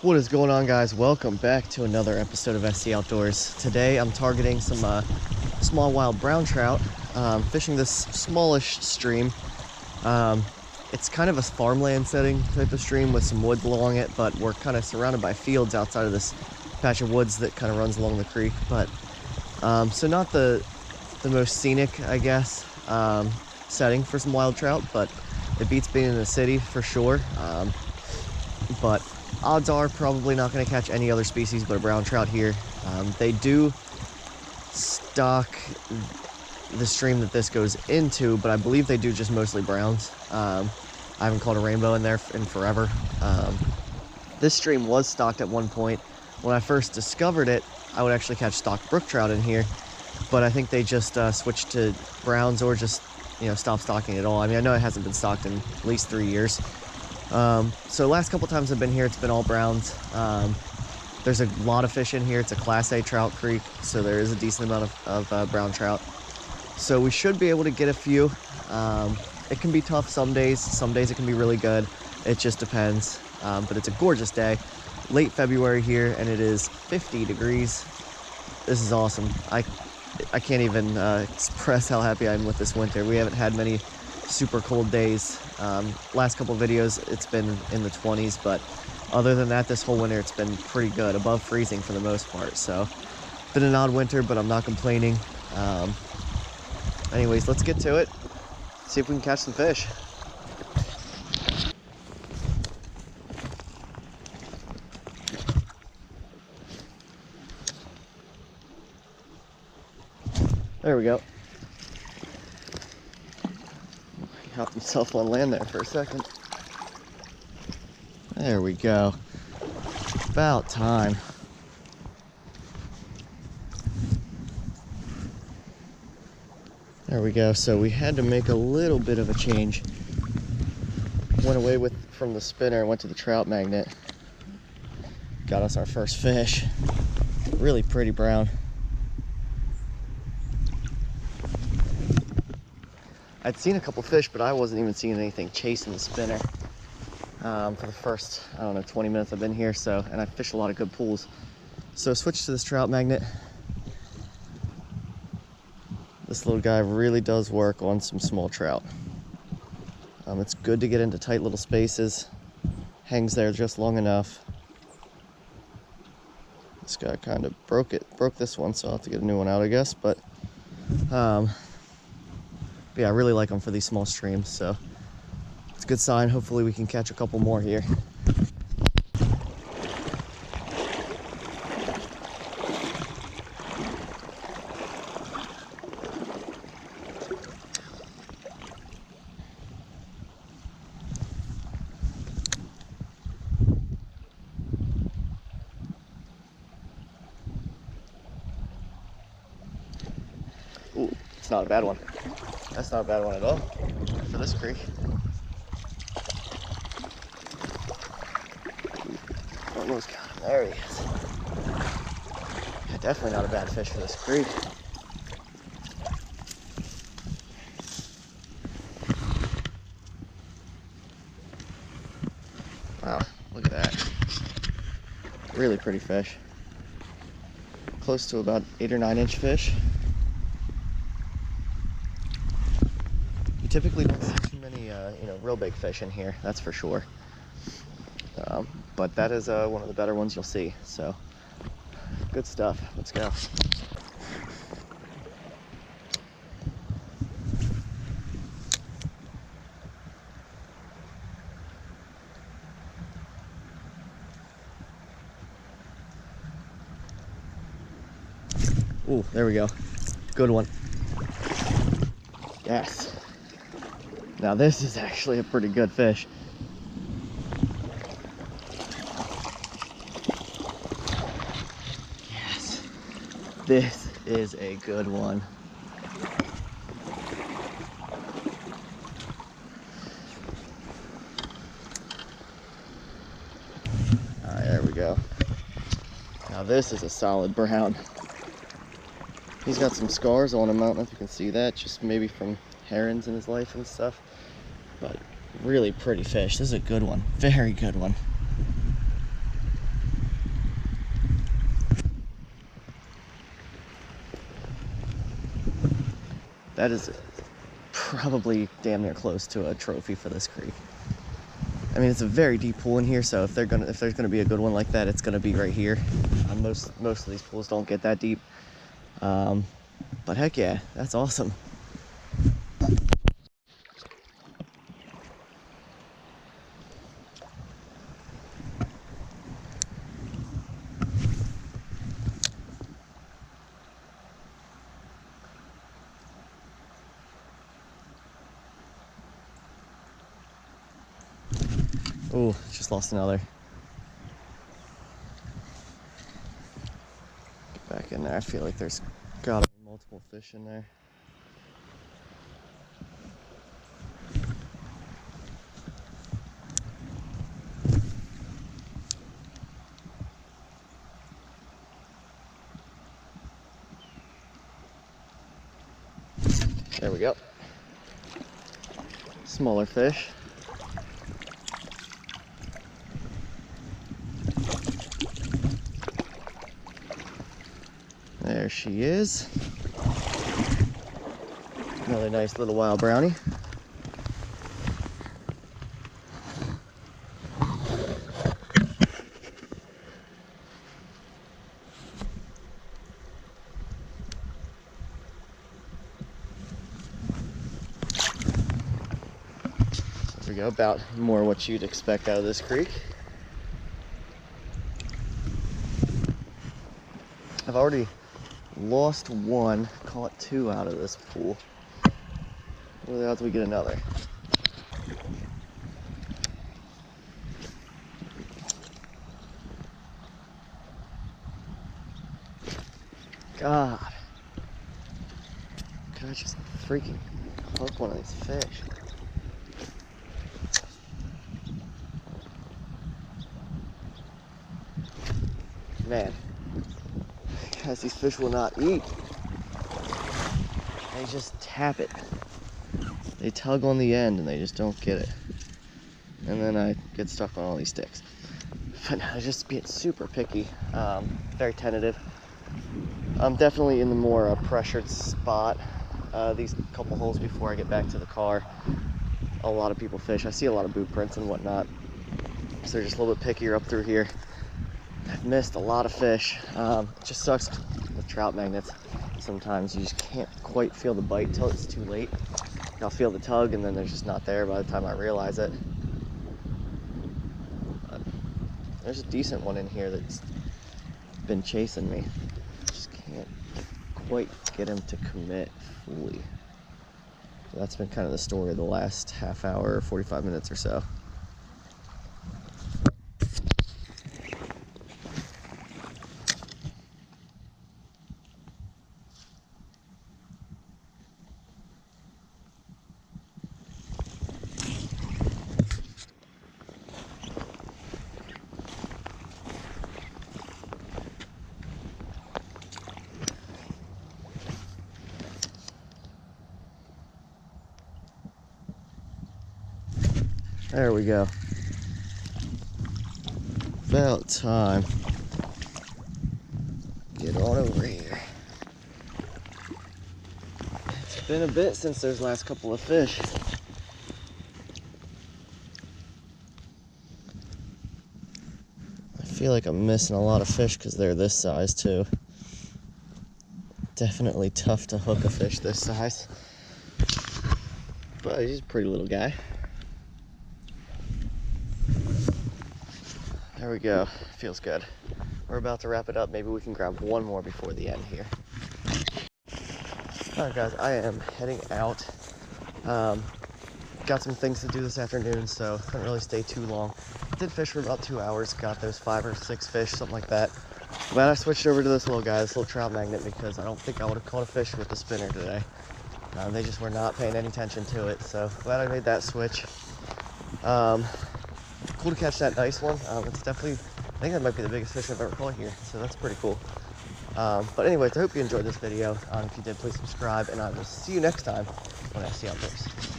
What is going on, guys? Welcome back to another episode of SC Outdoors. Today I'm targeting some small wild brown trout, fishing this smallish stream. It's kind of a farmland setting type of stream with some woods along it, but we're kind of surrounded by fields outside of this patch of woods that kind of runs along the creek. But so not the most scenic, I guess, setting for some wild trout, but it beats being in the city for sure. But odds are probably not going to catch any other species but a brown trout here. They do stock the stream that this goes into, but I believe they do just mostly browns. I haven't caught a rainbow in there in forever. This stream was stocked at one point. When I first discovered it, I would actually catch stocked brook trout in here, but I think they just switched to browns or just, stopped stocking it all. I mean, I know it hasn't been stocked in at least 3 years. So last couple times I've been here, it's been all browns. There's a lot of fish in here. It's a Class A trout creek, so there is a decent amount of brown trout. So we should be able to get a few. It can be tough some days it can be really good. It just depends. But it's a gorgeous day, late February here, and it is 50 degrees. This is awesome. I can't even express how happy I am with this winter. We haven't had many super cold days. Last couple videos it's been in the 20s, but other than that, this whole winter it's been pretty good, above freezing for the most part. So been an odd winter, but I'm not complaining. Anyways, let's get to it, see if we can catch some fish. There we go. Hopped himself on land there for a second. There we go. About time. There we go. So we had to make a little bit of a change. Went away from the spinner and went to the trout magnet. Got us our first fish. Really pretty brown. I'd seen a couple fish, but I wasn't even seeing anything chasing the spinner for the first, 20 minutes I've been here. And I fished a lot of good pools. So switched to this trout magnet. This little guy really does work on some small trout. It's good to get into tight little spaces. Hangs there just long enough. This guy kind of broke this one, so I'll have to get a new one out, I guess. But yeah, I really like them for these small streams, so it's a good sign. Hopefully we can catch a couple more here. Ooh, it's not a bad one. That's not a bad one at all for this creek. Almost got him. There he is. Yeah, definitely not a bad fish for this creek. Wow, look at that. Really pretty fish. Close to about 8 or 9 inch fish. Typically don't see too many, real big fish in here, that's for sure. But that is one of the better ones you'll see. So, good stuff. Let's go. Ooh, there we go. Good one. Yes. Now this is actually a pretty good fish. Yes, this is a good one. All right, there we go. Now this is a solid brown. He's got some scars on him. I don't know if you can see that, just maybe from herons in his life and stuff. But really pretty fish. This is a good one. Very good one. That is probably damn near close to a trophy for this creek. I mean, it's a very deep pool in here, so if there's gonna be a good one like that, it's gonna be right here. Most of these pools don't get that deep, but heck yeah, that's awesome. Ooh, just lost another. Get back in there. I feel like there's gotta be multiple fish in there. There we go. Smaller fish. There she is. Another nice little wild brownie. There we go, about more what you'd expect out of this creek. I've already lost one, caught two out of this pool. What are the odds we get another? God. Could I just freaking hook one of these fish? Man. Guys, these fish will not eat. They just tap it. They tug on the end and they just don't get it. And then I get stuck on all these sticks. But no, just being super picky, very tentative. I'm definitely in the more pressured spot. These couple holes before I get back to the car, a lot of people fish. I see a lot of boot prints and whatnot. So they're just a little bit pickier up through here. I've missed a lot of fish. It just sucks with trout magnets. Sometimes you just can't quite feel the bite till it's too late. I'll feel the tug and then they're just not there by the time I realize it. But there's a decent one in here that's been chasing me. Just can't quite get him to commit fully. So that's been kind of the story of the last half hour, 45 minutes or so. There we go. About time. Get on over here. It's been a bit since those last couple of fish. I feel like I'm missing a lot of fish because they're this size too. Definitely tough to hook a fish this size. But he's a pretty little guy. There we go, feels good. We're about to wrap it up. Maybe we can grab one more before the end here. All right guys, I am heading out. Got some things to do this afternoon, so couldn't really stay too long. Did fish for about 2 hours, got those 5 or 6 fish, something like that. But I switched over to this little guy, this little trout magnet, because I don't think I would have caught a fish with the spinner today. They just were not paying any attention to it, so glad I made that switch. Cool to catch that nice one. It's definitely, I think that might be the biggest fish I've ever caught here, so that's pretty cool. But anyways, I hope you enjoyed this video. If you did, please subscribe, and I will see you next time on SC Outdoors.